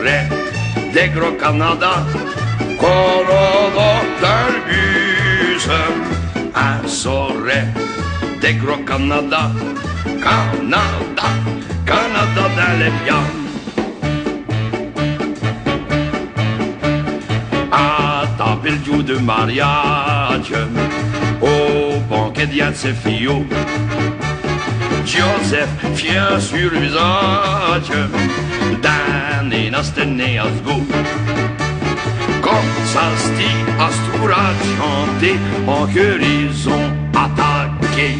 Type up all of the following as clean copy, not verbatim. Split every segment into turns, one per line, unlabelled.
Sorel des gros Canada, Colorado dans le bus. À Sorel des gros Canada, Canada, Canada dans les biens. À taper le jour de mariage, au banquet d'Yann ses filles, Joseph fier sur l'usage, Dan et Nastené à ce goût. Comme ça se dit, Astura chanter, en chœur ils ont attaqué.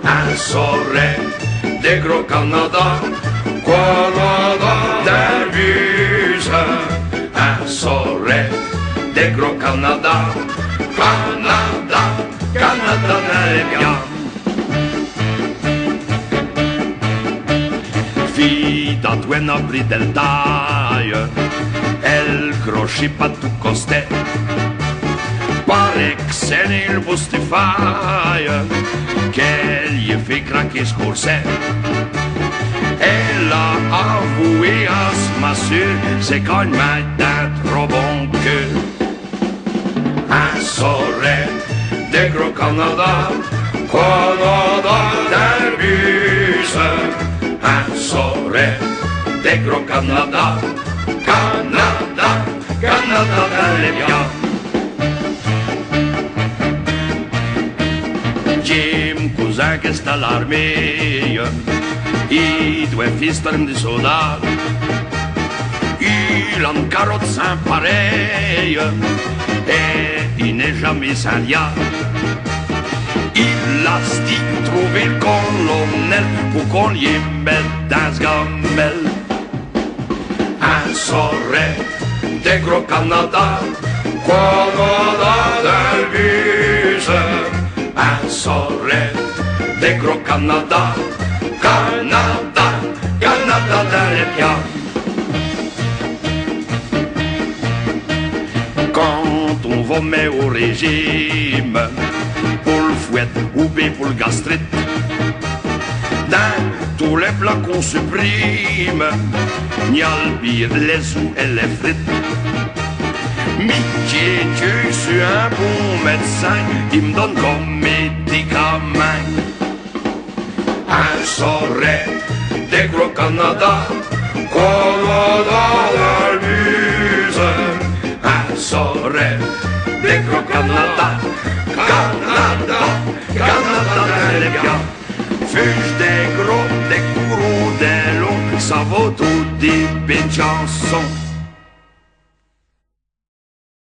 Un Sorel des gros Canada, Canada d'un bus. Un Sorel des gros Canada, Canada, Canada d'un bien. Fille d'Antoine a pris del taille, elle crochet pas tout costet. Paraît que c'est il bustifaille, qu'elle y fait craquer ce corset. Elle a avoué à ce massure, c'est quand même d'un trop bon que. Un Sorel des gros Canada, Canada d'un bus. Un Sorel des gros Canada, Canada, Canada dans les biens. Jim, cousin qui est à l'armée, il doit fister des soldats. Il a une carotte sans pareil, et il n'est jamais sans lien. Il a dit trouver le colonel pour qu'on l'y mette dans ce gamelle. Un Sorel des gros Canada, Canada dans le bus. Un Sorel des gros Canada, Canada, Canada dans les biens. Quand on va mettre au régime, pour le fouet ou bien pour le gastrite, dans tous les plats qu'on supprime, il y a le pire, les ous et les frites. Mickey, Dieu, je suis un bon médecin, il me donne comme médicament. Un Sorel des gros Canada, Canada dans le bus. Un Sorel des gros Canada, Canada, Canada dans les biens. Fuge des gros, des courroux, des longs, ça vaut tout des belles chansons.